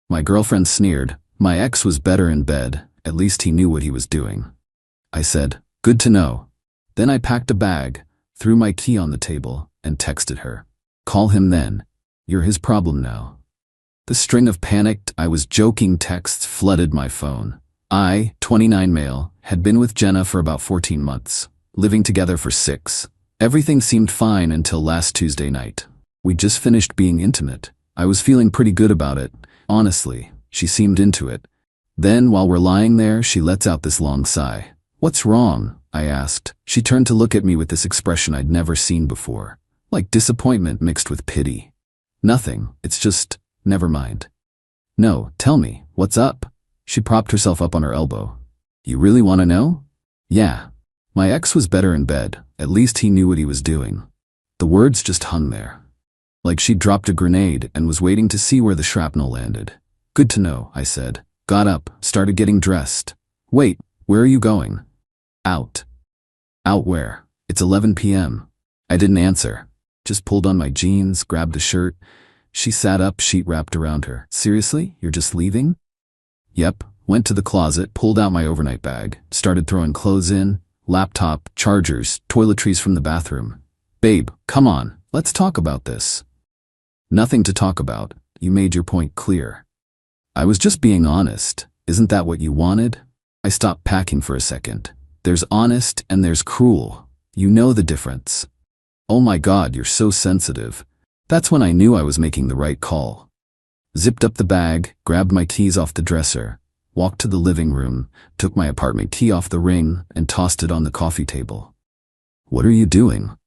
My girlfriend sneered. My ex was better in bed, at least he knew what he was doing. I said, good to know. Then I packed a bag, threw my key on the table, and texted her. Call him then. You're his problem now. The string of panicked, I was joking texts flooded my phone. I, 29 male, had been with Jenna for about 14 months, living together for 6. Everything seemed fine until last Tuesday night. We just finished being intimate. I was feeling pretty good about it. Honestly, she seemed into it. Then, while we're lying there, she lets out this long sigh. What's wrong? I asked. She turned to look at me with this expression I'd never seen before, like disappointment mixed with pity. Nothing, it's just, never mind. No, tell me, what's up? She propped herself up on her elbow. You really want to know? Yeah. My ex was better in bed, at least he knew what he was doing. The words just hung there. Like she'd dropped a grenade and was waiting to see where the shrapnel landed. Good to know, I said. Got up, started getting dressed. Wait, where are you going? Out. Out where? It's 11 p.m. I didn't answer. Just pulled on my jeans, grabbed a shirt. She sat up, sheet wrapped around her. Seriously? You're just leaving? Yep. Went to the closet, pulled out my overnight bag, started throwing clothes in, laptop, chargers, toiletries from the bathroom. Babe, come on, let's talk about this. Nothing to talk about. You made your point clear. I was just being honest. Isn't that what you wanted? I stopped packing for a second. There's honest and there's cruel. You know the difference. Oh my God, you're so sensitive. That's when I knew I was making the right call. Zipped up the bag, grabbed my keys off the dresser, walked to the living room, took my apartment key off the ring, and tossed it on the coffee table. What are you doing?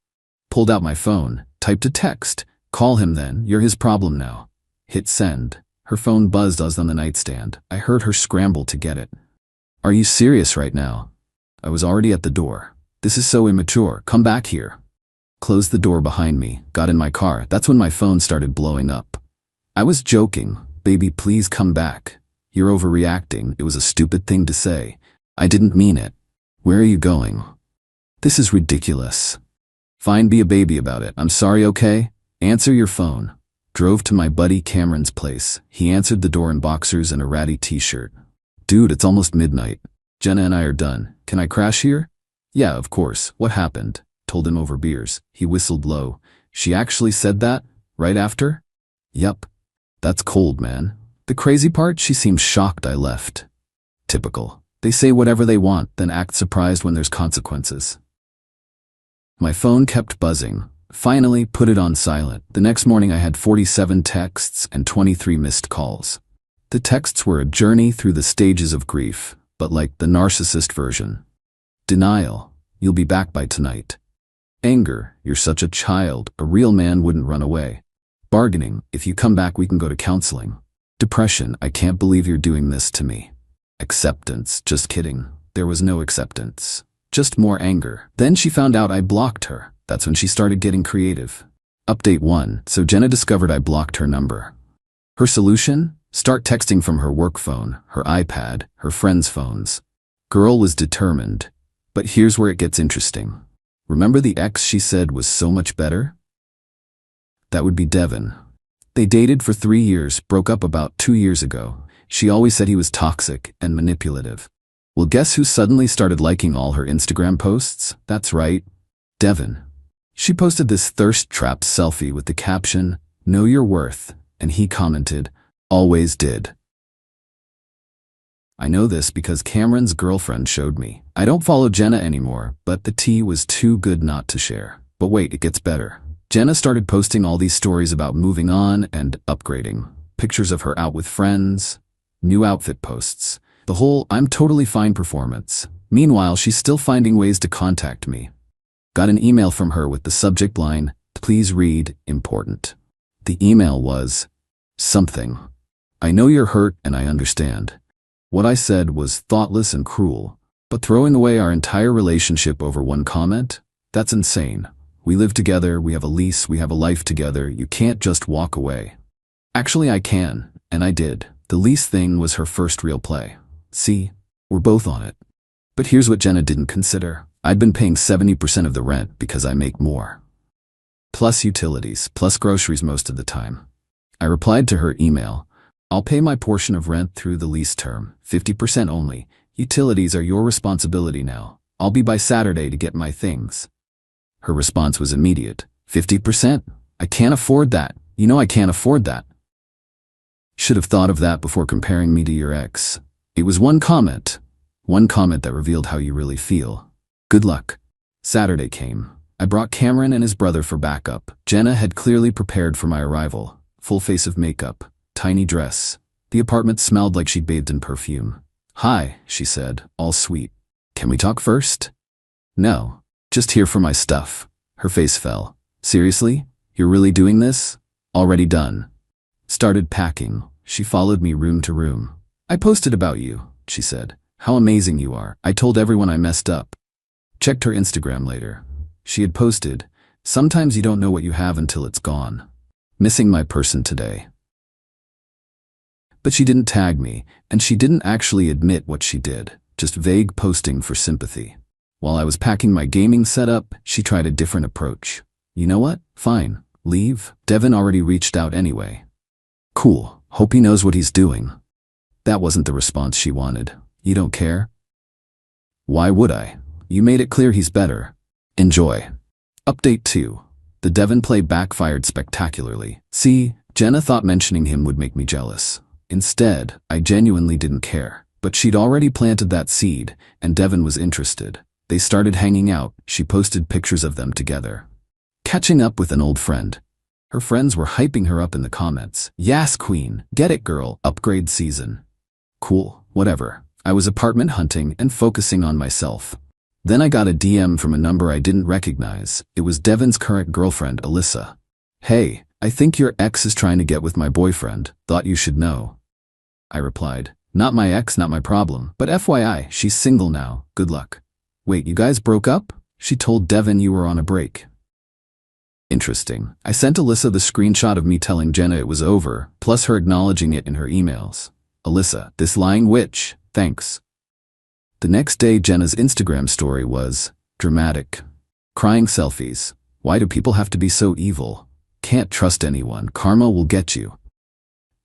Pulled out my phone, typed a text. Call him then, you're his problem now. Hit send. Her phone buzzed on the nightstand. I heard her scramble to get it. Are you serious right now? I was already at the door. This is so immature, come back here. Closed the door behind me, got in my car. That's when my phone started blowing up. I was joking. Baby, please come back. You're overreacting. It was a stupid thing to say. I didn't mean it. Where are you going? This is ridiculous. Fine, be a baby about it. I'm sorry, okay? Answer your phone. Drove to my buddy Cameron's place. He answered the door in boxers and a ratty t-shirt. Dude, it's almost midnight. Jenna and I are done. Can I crash here? Yeah, of course. What happened? Told him over beers. He whistled low. She actually said that? Right after? Yup. That's cold, man. The crazy part, she seemed shocked I left. Typical. They say whatever they want, then act surprised when there's consequences. My phone kept buzzing. Finally, put it on silent. The next morning I had 47 texts and 23 missed calls. The texts were a journey through the stages of grief, but like the narcissist version. Denial. You'll be back by tonight. Anger. You're such a child. A real man wouldn't run away. Bargaining. If you come back, we can go to counseling. Depression. I can't believe you're doing this to me. Acceptance. Just kidding. There was no acceptance. Just more anger. Then she found out I blocked her. That's when she started getting creative. Update 1. So Jenna discovered I blocked her number. Her solution? Start texting from her work phone, her iPad, her friends' phones. Girl was determined. But here's where it gets interesting. Remember the ex she said was so much better? That would be Devin. They dated for 3 years, broke up about 2 years ago. She always said he was toxic and manipulative. Well, guess who suddenly started liking all her Instagram posts? That's right, Devin. She posted this thirst-trapped selfie with the caption, "Know your worth," and he commented, "Always did." I know this because Cameron's girlfriend showed me. I don't follow Jenna anymore, but the tea was too good not to share. But wait, it gets better. Jenna started posting all these stories about moving on and upgrading. Pictures of her out with friends, new outfit posts, the whole "I'm totally fine" performance. Meanwhile, she's still finding ways to contact me. Got an email from her with the subject line, "Please read, important." The email was, something. I know you're hurt and I understand. What I said was thoughtless and cruel, but throwing away our entire relationship over one comment? That's insane. We live together, we have a lease, we have a life together, you can't just walk away. Actually, I can, and I did. The lease thing was her first real play. See, we're both on it. But here's what Jenna didn't consider. I'd been paying 70% of the rent because I make more. Plus utilities, plus groceries most of the time. I replied to her email, I'll pay my portion of rent through the lease term, 50% only. Utilities are your responsibility now. I'll be by Saturday to get my things. Her response was immediate. 50%? I can't afford that. You know I can't afford that. Should have thought of that before comparing me to your ex. It was one comment that revealed how you really feel. Good luck. Saturday came. I brought Cameron and his brother for backup. Jenna had clearly prepared for my arrival. Full face of makeup, tiny dress. The apartment smelled like she'd bathed in perfume. Hi, she said, all sweet. Can we talk first? No, just here for my stuff. Her face fell. Seriously? You're really doing this? Already done. Started packing. She followed me room to room. I posted about you, she said. How amazing you are. I told everyone I messed up. Checked her Instagram later. She had posted, sometimes you don't know what you have until it's gone. Missing my person today. But she didn't tag me, and she didn't actually admit what she did, just vague posting for sympathy. While I was packing my gaming setup, she tried a different approach. You know what? Fine. Leave. Devin already reached out anyway. Cool. Hope he knows what he's doing. That wasn't the response she wanted. You don't care? Why would I? You made it clear he's better. Enjoy. Update 2. The Devin play backfired spectacularly. See, Jenna thought mentioning him would make me jealous. Instead, I genuinely didn't care. But she'd already planted that seed, and Devin was interested. They started hanging out. She posted pictures of them together. Catching up with an old friend. Her friends were hyping her up in the comments. Yas queen, get it girl, upgrade season. Cool, whatever. I was apartment hunting and focusing on myself. Then I got a DM from a number I didn't recognize. It was Devin's current girlfriend, Alyssa. Hey, I think your ex is trying to get with my boyfriend. Thought you should know. I replied, not my ex, not my problem. But FYI, she's single now. Good luck. Wait, you guys broke up? She told Devin you were on a break. Interesting. I sent Alyssa the screenshot of me telling Jenna it was over, plus her acknowledging it in her emails. Alyssa, this lying witch, thanks. The next day, Jenna's Instagram story was dramatic. Crying selfies. Why do people have to be so evil? Can't trust anyone. Karma will get you.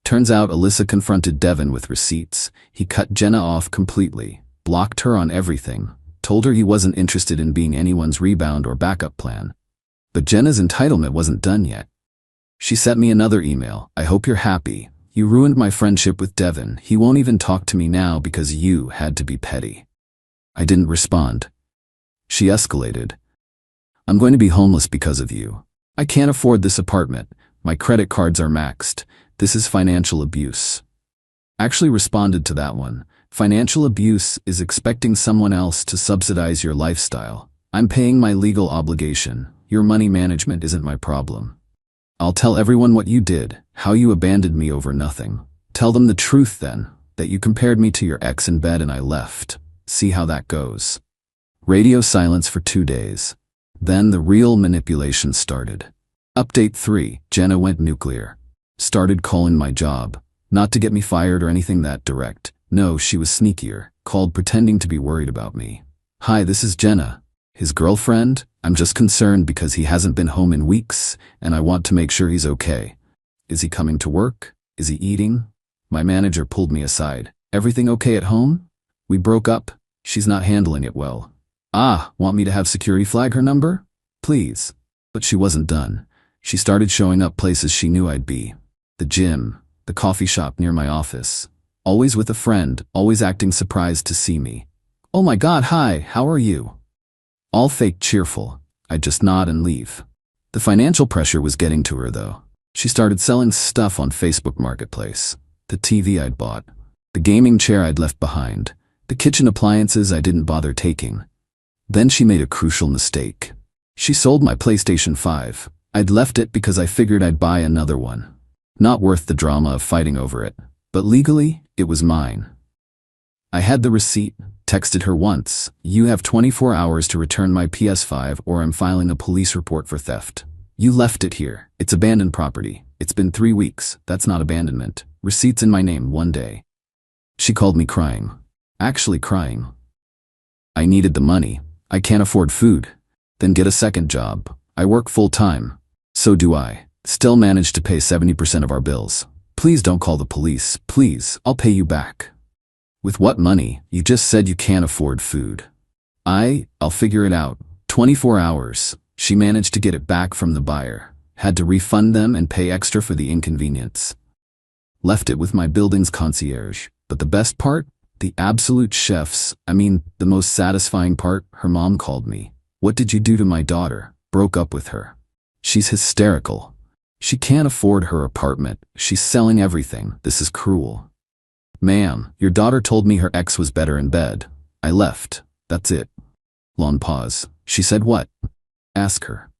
Turns out Alyssa confronted Devin with receipts. He cut Jenna off completely, blocked her on everything, told her he wasn't interested in being anyone's rebound or backup plan. But Jenna's entitlement wasn't done yet. She sent me another email. I hope you're happy. You ruined my friendship with Devin. He won't even talk to me now because you had to be petty. I didn't respond. She escalated. I'm going to be homeless because of you. I can't afford this apartment. My credit cards are maxed. This is financial abuse. Actually responded to that one. Financial abuse is expecting someone else to subsidize your lifestyle. I'm paying my legal obligation. Your money management isn't my problem. I'll tell everyone what you did, how you abandoned me over nothing. Tell them the truth then, that you compared me to your ex in bed and I left. See how that goes. Radio silence for 2 days. Then the real manipulation started. Update 3, Jenna went nuclear. Started calling my job. Not to get me fired or anything that direct. No, she was sneakier. Called pretending to be worried about me. Hi, this is Jenna. His girlfriend? I'm just concerned because he hasn't been home in weeks, and I want to make sure he's okay. Is he coming to work? Is he eating? My manager pulled me aside. Everything okay at home? We broke up. She's not handling it well. Ah, want me to have security flag her number? Please. But she wasn't done. She started showing up places she knew I'd be. The gym, the coffee shop near my office. Always with a friend, always acting surprised to see me. Oh my God, hi, how are you? All fake cheerful. I'd just nod and leave. The financial pressure was getting to her though. She started selling stuff on Facebook Marketplace. The TV I'd bought. The gaming chair I'd left behind. The kitchen appliances I didn't bother taking. Then she made a crucial mistake. She sold my PlayStation 5. I'd left it because I figured I'd buy another one. Not worth the drama of fighting over it. But legally, it was mine. I had the receipt, texted her once. You have 24 hours to return my PS5 or I'm filing a police report for theft. You left it here. It's abandoned property. It's been 3 weeks. That's not abandonment. Receipts in my name 1 day. She called me crying. Actually crying. I needed the money. I can't afford food. Then get a second job. I work full time. So do I. Still manage to pay 70% of our bills. Please don't call the police. Please, I'll pay you back. With what money? You just said you can't afford food. I'll figure it out. 24 hours. She managed to get it back from the buyer. Had to refund them and pay extra for the inconvenience. Left it with my building's concierge. But the best part? The absolute chefs. The most satisfying part, her mom called me. What did you do to my daughter? Broke up with her. She's hysterical. She can't afford her apartment. She's selling everything. This is cruel. Ma'am, your daughter told me her ex was better in bed. I left. That's it. Long pause. She said what? Ask her.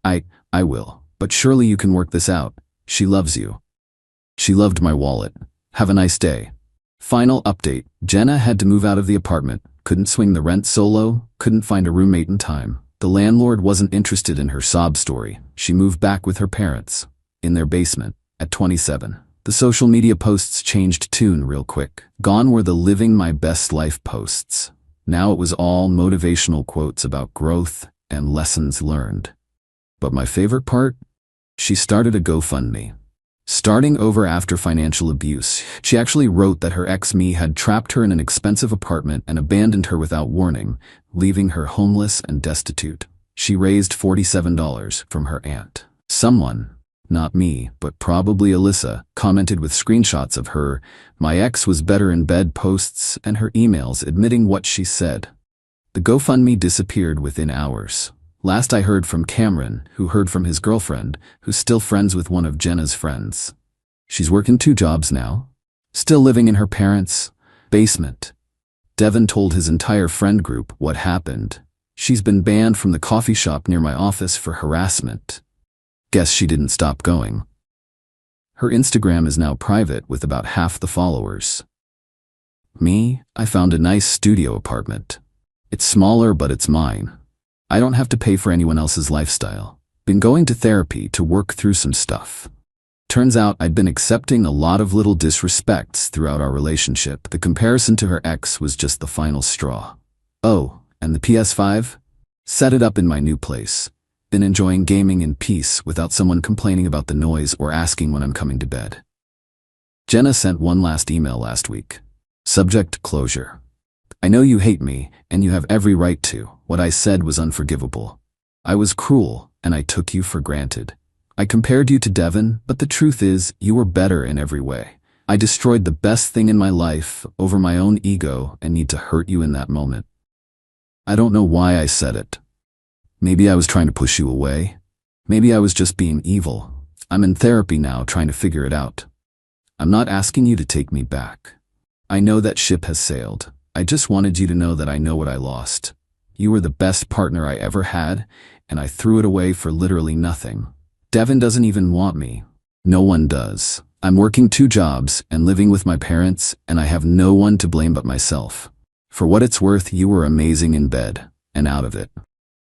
I will. But surely you can work this out. She loves you. She loved my wallet. Have a nice day. Final update. Jenna had to move out of the apartment. Couldn't swing the rent solo. Couldn't find a roommate in time. The landlord wasn't interested in her sob story. She moved back with her parents. In their basement. At 27. The social media posts changed tune real quick. Gone were the living my best life posts. Now it was all motivational quotes about growth and lessons learned. But my favorite part? She started a GoFundMe. Starting over after financial abuse, she actually wrote that her ex-me had trapped her in an expensive apartment and abandoned her without warning, leaving her homeless and destitute. She raised $47 from her aunt. Someone, not me, but probably Alyssa, commented with screenshots of her "My ex was better in bed" posts and her emails admitting what she said. The GoFundMe disappeared within hours. Last I heard from Cameron, who heard from his girlfriend, who's still friends with one of Jenna's friends. She's working 2 jobs now. Still living in her parents' basement. Devin told his entire friend group what happened. She's been banned from the coffee shop near my office for harassment. Guess she didn't stop going. Her Instagram is now private with about half the followers. Me, I found a nice studio apartment. It's smaller, but it's mine. I don't have to pay for anyone else's lifestyle. Been going to therapy to work through some stuff. Turns out I'd been accepting a lot of little disrespects throughout our relationship. The comparison to her ex was just the final straw. Oh, and the PS5? Set it up in my new place. Been enjoying gaming in peace without someone complaining about the noise or asking when I'm coming to bed. Jenna sent one last email last week. Subject: closure. I know you hate me, and you have every right to. What I said was unforgivable. I was cruel, and I took you for granted. I compared you to Devin, but the truth is, you were better in every way. I destroyed the best thing in my life over my own ego and need to hurt you in that moment. I don't know why I said it. Maybe I was trying to push you away. Maybe I was just being evil. I'm in therapy now trying to figure it out. I'm not asking you to take me back. I know that ship has sailed. I just wanted you to know that I know what I lost. You were the best partner I ever had, and I threw it away for literally nothing. Devin doesn't even want me. No one does. I'm working 2 jobs and living with my parents, and I have no one to blame but myself. For what it's worth, you were amazing in bed, and out of it.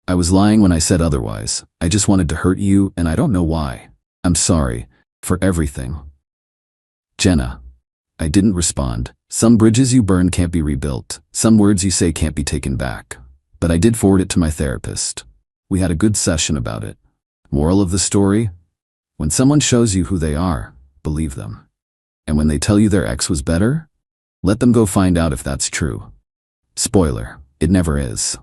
I was lying when I said otherwise. I just wanted to hurt you, and I don't know why. I'm sorry for everything. Jenna. I didn't respond. Some bridges you burn can't be rebuilt. Some words you say can't be taken back. But I did forward it to my therapist. We had a good session about it. Moral of the story? When someone shows you who they are, believe them. And when they tell you their ex was better, let them go find out if that's true. Spoiler, it never is.